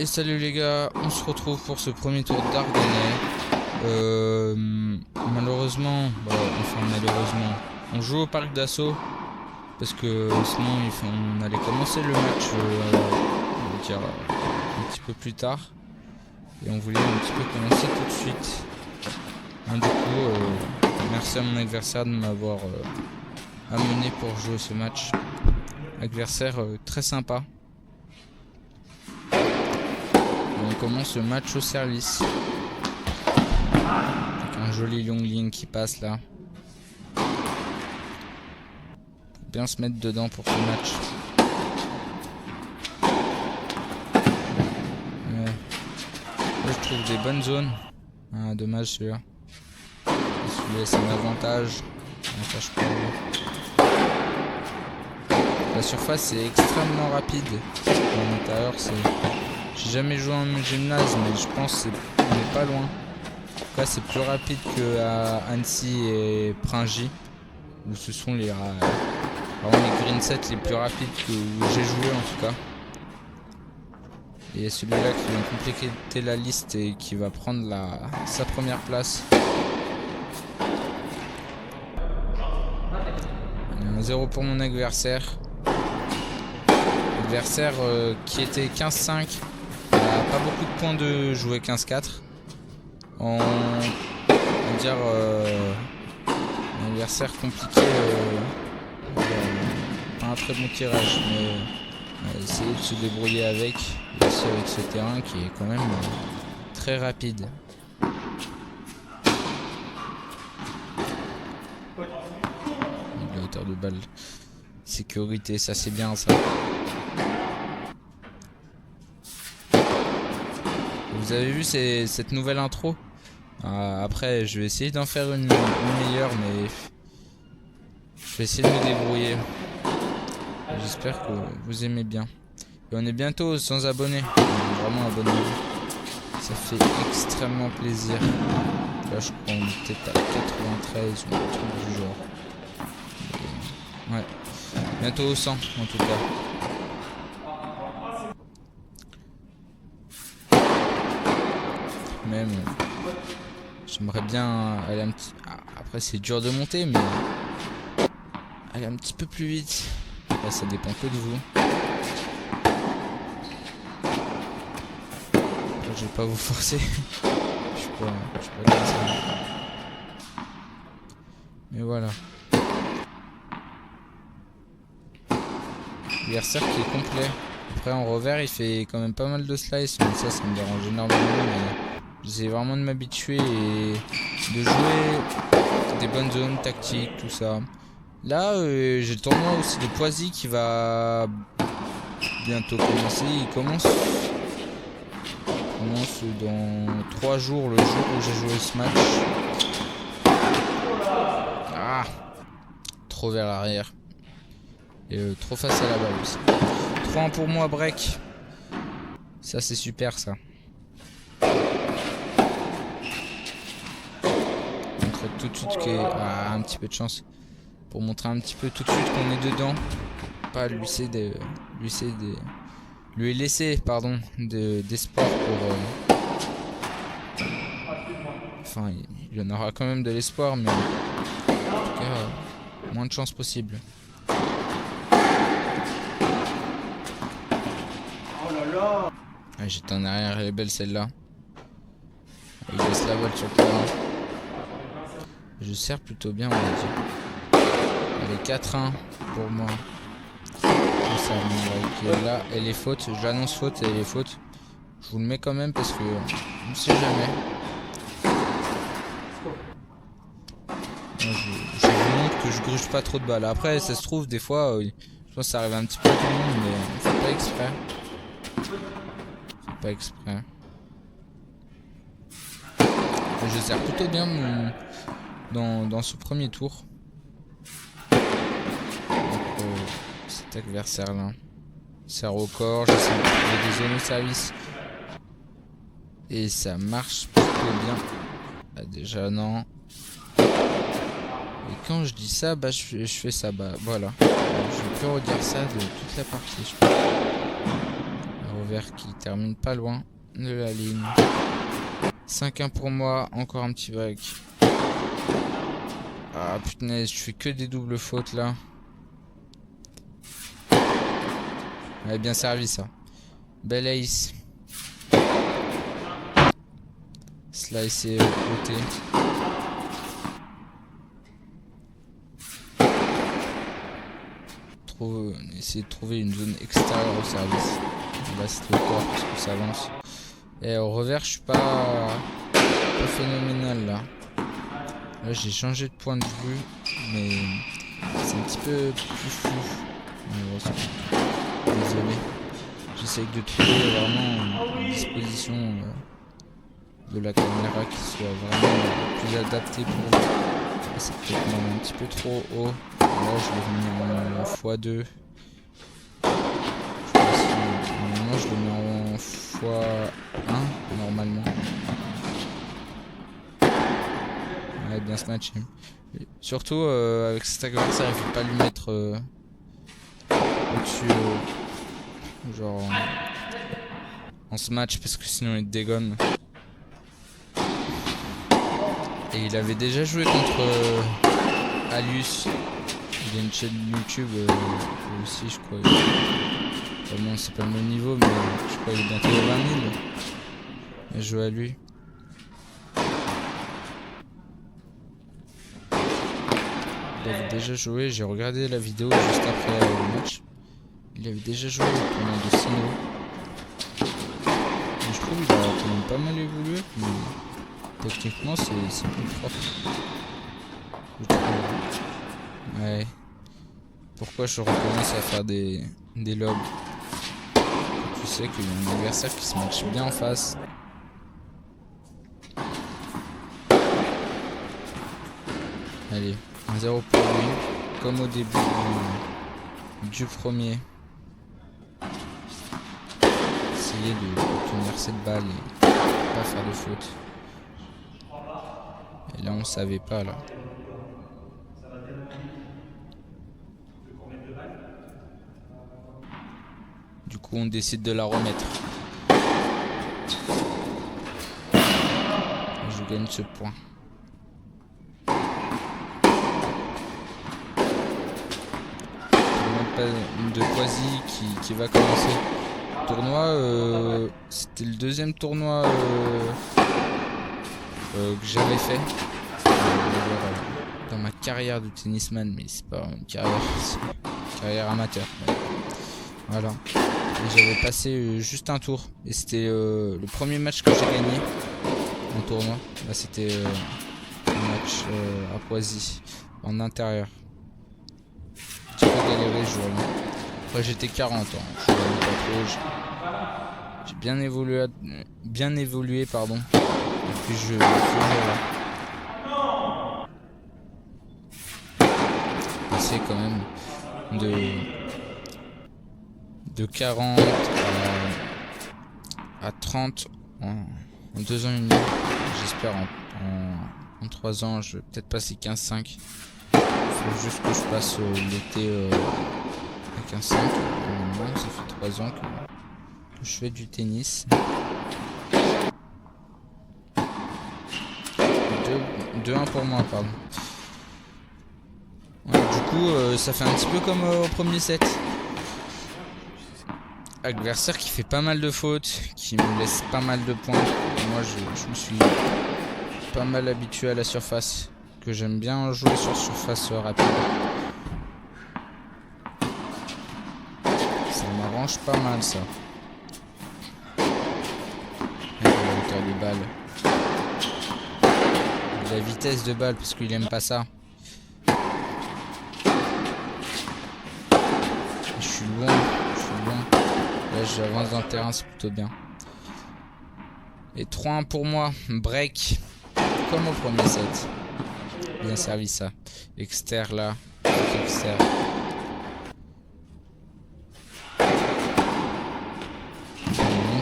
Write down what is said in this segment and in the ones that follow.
Et salut les gars, on se retrouve pour ce premier tour d'Ardennais. Malheureusement, on joue au parc d'assaut parce que sinon on allait commencer le match, on va dire un petit peu plus tard, et on voulait un petit peu commencer tout de suite. Du coup, merci à mon adversaire de m'avoir amené pour jouer ce match. Adversaire très sympa. On commence le match au service. Avec un joli Yongling qui passe là. Faut bien se mettre dedans pour ce match. Ouais. Là, je trouve des bonnes zones. Ah, dommage celui-là. Celui-là c'est un avantage. Avantage pour lui. La surface est extrêmement rapide. À l'intérieur, c'est... J'ai jamais joué en gymnase, mais je pense qu'on n'est pas loin. En tout cas, c'est plus rapide qu'à Annecy et Pringy, où ce sont les green sets les plus rapides où j'ai joué en tout cas. Et celui-là qui va compléter la liste et qui va prendre sa première place. 1-0 pour mon adversaire. Adversaire qui était 15-5. Pas beaucoup de points de jouer 15-4. On va dire un adversaire compliqué, pas un très bon tirage, mais essayer de se débrouiller avec ce terrain qui est quand même très rapide. La hauteur de balle, sécurité, ça c'est bien ça. Vous avez vu cette nouvelle intro? Après je vais essayer d'en faire une meilleure, mais je vais essayer de me débrouiller. J'espère que vous aimez bien. Et on est bientôt aux 100 abonnés. Vraiment abonnez-vous. Ça fait extrêmement plaisir. Là je crois qu'on est peut-être à 93 ou un truc du genre. Ouais. Bientôt aux 100 en tout cas. Même j'aimerais bien aller un petit... Après c'est dur de monter, mais aller un petit peu plus vite. Après ça dépend que de vous. Après, je vais pas vous forcer. je suis pas comme ça. Mais voilà. L'adversaire qui est complet. Après en revers il fait quand même pas mal de slice, mais ça me dérange énormément. Mais j'essaie vraiment de m'habituer et de jouer des bonnes zones tactiques, tout ça. Là, j'ai le tournoi aussi de Poisy qui va bientôt commencer. Il commence dans 3 jours, le jour où j'ai joué ce match. Ah, trop vers l'arrière. Et trop face à la balle aussi. 3-1 pour moi, break. Ça, c'est super, ça. Tout de suite un petit peu de chance pour montrer un petit peu tout de suite qu'on est dedans, pas lui laisser d'espoir pour enfin il y en aura quand même de l'espoir, mais en tout cas moins de chance possible. Ah, j'étais en arrière, elle est belle celle-là. Il laisse la balle sur le terrain. Je sers plutôt bien, on va dire. Allez, 4-1 pour moi. Ça, qui est là, elle est faute. J'annonce faute, elle est faute. Je vous le mets quand même parce que on ne sait jamais. Je vous montre que je gruge pas trop de balles. Après, ça se trouve, des fois, je pense que ça arrive un petit peu à tout le monde, mais c'est pas exprès. C'est pas exprès. Je sers plutôt bien dans ce premier tour. Cet adversaire là sert au corps, j'essaie de trouver des zones au service et ça marche plutôt bien. Bah, déjà non. Et quand je dis ça, bah je fais ça, bah voilà. Je vais plus redire ça de toute la partie, je pense. revers qui termine pas loin de la ligne. 5-1 pour moi, encore un petit break. Ah putain, je fais que des doubles fautes là. Ouais, bien servi ça. Belle ace. Slice et côté. Essayer de trouver une zone extérieure au service. Là c'est trop fort parce que ça avance. Et au revers je suis pas phénoménal là. Là j'ai changé de point de vue, mais c'est un petit peu plus flou. Désolé. J'essaye de trouver vraiment une disposition de la caméra qui soit vraiment plus adaptée pour vous. C'est peut-être même un petit peu trop haut. Là je l'ai mis en x2. Normalement je le mets en x1 normalement. Ouais, bien se matcher. Surtout avec cet adversaire, il faut pas lui mettre au-dessus genre en ce match parce que sinon il te dégomme. Et il avait déjà joué contre Alius. Il a une chaîne YouTube aussi je crois. Bon, c'est pas le même niveau mais je crois qu'il est bientôt aux 20 000. Et je joue à lui. Il avait déjà joué, j'ai regardé la vidéo juste après le match. Il avait déjà joué au tournoi de Sino. Je trouve qu'il a quand même pas mal évolué, mais techniquement c'est plus propre. Je trouve. Ouais. Pourquoi je recommence à faire des lobes? Tu sais qu'il y a un adversaire qui se match bien en face. Allez. 1-0 pour lui, comme au début du premier. Essayer d'obtenir cette balle et pas faire de faute. Et là on savait pas là. Du coup on décide de la remettre. Je gagne ce point. De Quasi qui va commencer le tournoi. C'était le deuxième tournoi que j'avais fait dans ma carrière de tennisman, mais c'est pas une carrière, c'est une carrière amateur. Voilà. Et j'avais passé juste un tour et c'était le premier match que j'ai gagné en tournoi. Là c'était un match à Poisy en intérieur. J'ai pas galéré ce jour-là. Après j'étais 40 ans, je suis pas trop. J'ai bien évolué pardon. Depuis ce jour-là. C'est quand même de 40 à 30 en 2 ans et demi. J'espère en 3 ans je vais peut-être passer 15-5. Il faut juste que je passe l'été à 15-5. Ça fait 3 ans que je fais du tennis. 2-1 pour moi, pardon. Ouais, du coup, ça fait un petit peu comme au premier set. Adversaire qui fait pas mal de fautes, qui me laisse pas mal de points. Moi, je me suis pas mal habitué à la surface. Que j'aime bien jouer sur surface rapide. Ça m'arrange pas mal ça. Avec la hauteur de balle. La vitesse de balle parce qu'il aime pas ça. Je suis loin. Là j'avance dans le terrain, c'est plutôt bien. Et 3-1 pour moi. Break. Comme au premier set. Bien servi ça. Exter là. Exter.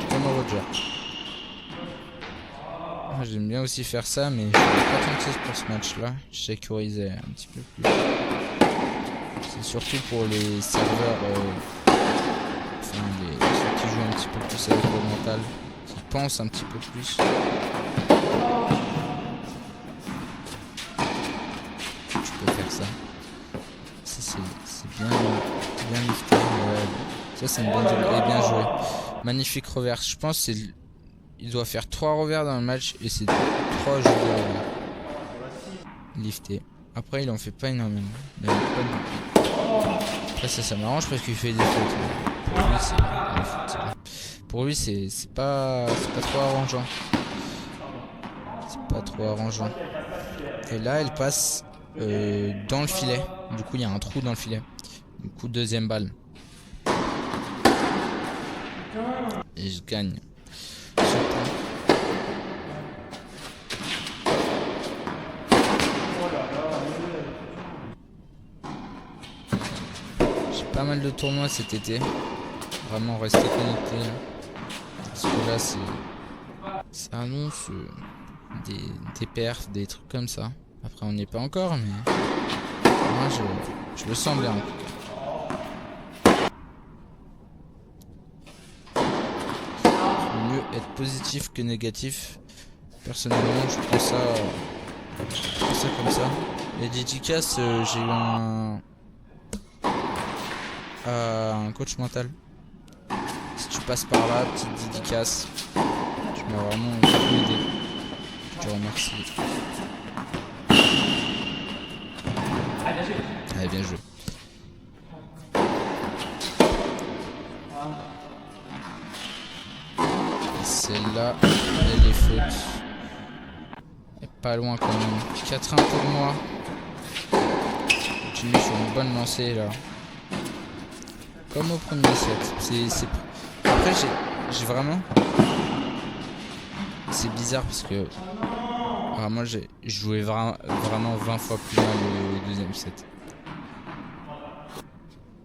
Comme au Roger. J'aime bien aussi faire ça, mais je suis pas tenté pour ce match là. Je sécurisais un petit peu plus. C'est surtout pour les serveurs, enfin ceux qui joue un petit peu plus avec le mental, qui pense un petit peu plus. Tu peux faire ça. C'est bien lifté. Ça c'est une bonne zone. Et bien joué. Magnifique reverse. Je pense il doit faire 3 revers dans le match et c'est 3 jeux de revers. Lifté. Après il en fait pas énormément. Il en fait pas beaucoup. Après ça m'arrange parce qu'il fait des fautes. Pour lui c'est pas trop arrangeant. C'est pas trop arrangeant. Et là elle passe dans le filet. Du coup il y a un trou dans le filet. Du coup deuxième balle. Et je gagne. J'ai pas mal de tournois cet été. Vraiment rester connecté. Parce que là ça annonce des perfs, des trucs comme ça. Après on n'y est pas encore mais moi je le sens bien. Être positif que négatif. Personnellement je prends ça comme ça. Les dédicaces j'ai eu un coach mental. Si tu passes par là, petite dédicace, tu m'as vraiment beaucoup aidé. Je te remercie. Allez, bien joué. Celle-là, elle est faute. Elle est pas loin quand même. 4-1 pour moi. Continue sur une bonne lancée là. Comme au premier set. Après j'ai vraiment... C'est bizarre parce que... moi j'ai joué vraiment 20 fois plus mal le deuxième set.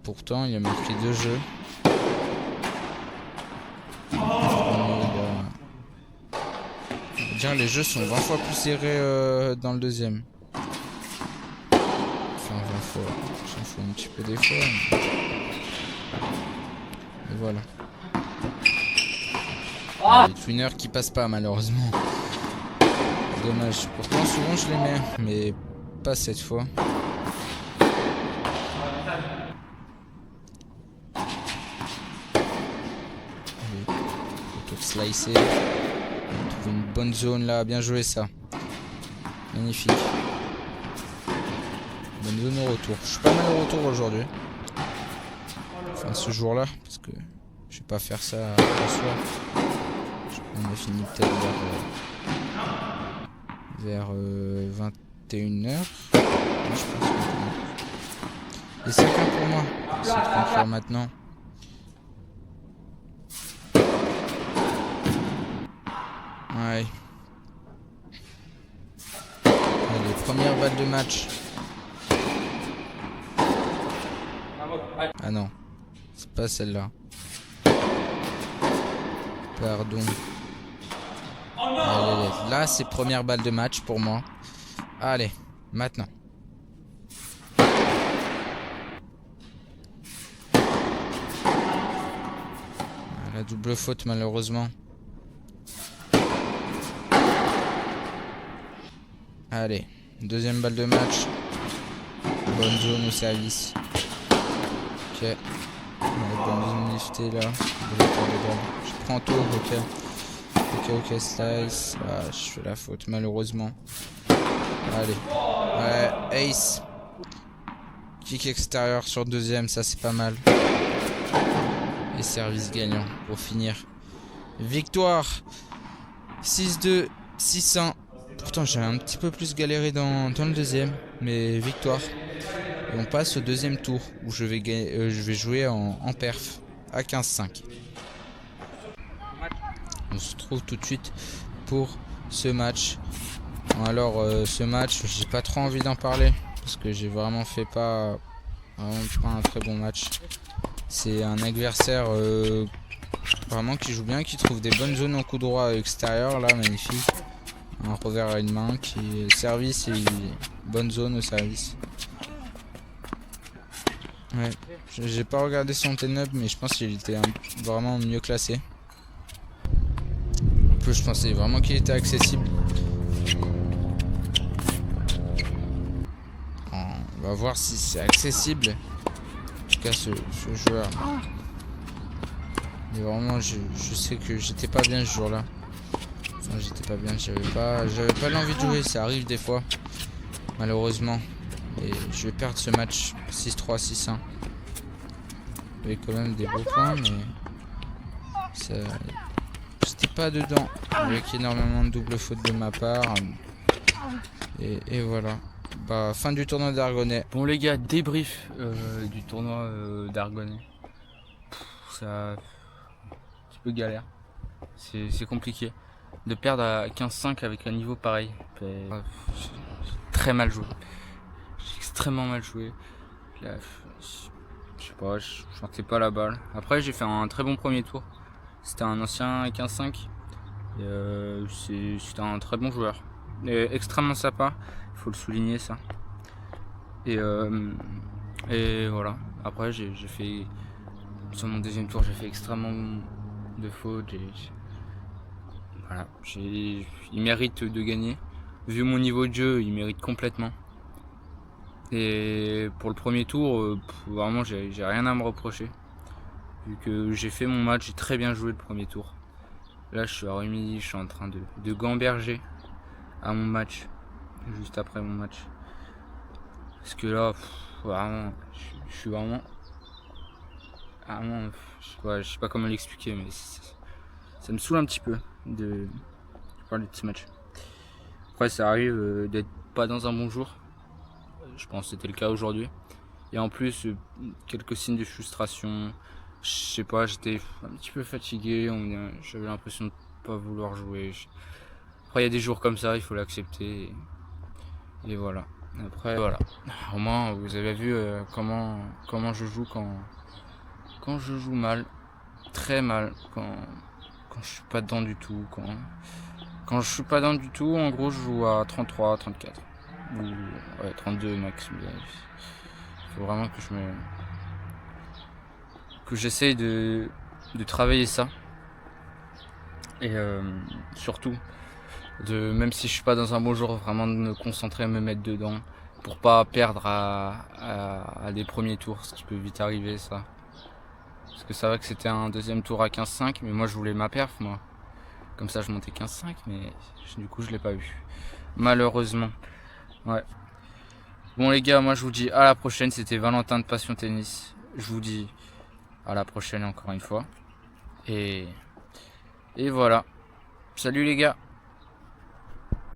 Pourtant il a marqué 2 jeux. Les jeux sont 20 fois plus serrés dans le deuxième. Enfin 20 fois. J'en fais un petit peu des fois. Mais voilà. Les twinners qui passent pas malheureusement. Dommage. Pourtant souvent je les mets. Mais pas cette fois. Plutôt que slicer. On trouve une bonne zone là, bien joué ça. Magnifique. Bonne zone au retour. Je suis pas mal au retour aujourd'hui. Enfin ce jour là, parce que je vais pas faire ça le soir. On a fini peut-être vers 21h. Je pense que... Et 5 pour moi. C'est de conclure maintenant. Ouais. Allez, première balle de match. Ah non, c'est pas celle-là. Pardon. Allez, là c'est première balle de match pour moi. Allez, maintenant. La double faute malheureusement. Allez, deuxième balle de match. Bonne zone au service. Ok. Bonne zone liftée là. Je prends tout, ok. Ok, slice. Ah, je fais la faute malheureusement. Allez. Ouais, ace. Kick extérieur sur deuxième, ça c'est pas mal. Et service gagnant pour finir. Victoire. 6-2, 6-1. Pourtant j'ai un petit peu plus galéré dans le deuxième, mais victoire. Et on passe au deuxième tour où je vais jouer en perf à 15-5. On se retrouve tout de suite pour ce match. Alors ce match, j'ai pas trop envie d'en parler parce que j'ai vraiment fait pas un très bon match. C'est un adversaire vraiment qui joue bien, qui trouve des bonnes zones en coup droit extérieur là, magnifique. Un revers à une main qui est service et bonne zone au service. Ouais, j'ai pas regardé son T-Nub, mais je pense qu'il était vraiment mieux classé. En plus, je pensais vraiment qu'il était accessible. On va voir si c'est accessible. En tout cas, ce joueur. Mais vraiment, je sais que j'étais pas bien ce jour-là. Enfin, j'étais pas bien, j'avais pas l'envie de jouer, ça arrive des fois, malheureusement. Et je vais perdre ce match 6-3, 6-1. Il y avait quand même des beaux points, mais ça, j'étais pas dedans. Avec énormément de double faute de ma part. Et voilà. Bah, fin du tournoi d'Argonnet. Bon les gars, débrief du tournoi d'Argonnet. Ça, un petit peu galère. C'est compliqué de perdre à 15-5 avec un niveau pareil. J'ai très mal joué. J'ai extrêmement mal joué. Là, je sais pas, je sentais pas la balle. Après, j'ai fait un très bon premier tour. C'était un ancien 15-5. C'était un très bon joueur. Et extrêmement sympa, il faut le souligner ça. Et voilà. Après, j'ai fait. Sur mon deuxième tour, j'ai fait extrêmement de fautes. Voilà. Il mérite de gagner. Vu mon niveau de jeu, il mérite complètement. Et pour le premier tour, vraiment, j'ai rien à me reprocher. Vu que j'ai fait mon match, j'ai très bien joué le premier tour. Là, je suis remis, je suis en train de gamberger à mon match. Juste après mon match. Parce que là, vraiment, je suis vraiment. Je sais pas comment l'expliquer, mais ça me saoule un petit peu de parler de ce match. Après, ça arrive d'être pas dans un bon jour. Je pense que c'était le cas aujourd'hui. Et en plus, quelques signes de frustration. Je sais pas, j'étais un petit peu fatigué. J'avais l'impression de pas vouloir jouer. Après, il y a des jours comme ça, il faut l'accepter. Et voilà. Après, voilà. Au moins, vous avez vu comment je joue quand je joue mal. Très mal. Quand je suis pas dedans du tout. Quand je suis pas dedans du tout, en gros, je joue à 33, 34. Ou ouais, 32 max. Il faut vraiment que j'essaye de travailler ça. Et surtout, même si je suis pas dans un bon jour, vraiment de me concentrer, me mettre dedans. Pour pas perdre à des premiers tours, ce qui peut vite arriver ça. Parce que c'est vrai que c'était un deuxième tour à 15-5, mais moi je voulais ma perf moi. Comme ça je montais 15-5, mais du coup je l'ai pas eu. Malheureusement. Ouais. Bon les gars, moi je vous dis à la prochaine, c'était Valentin de Passion Tennis. Je vous dis à la prochaine encore une fois. Et voilà. Salut les gars.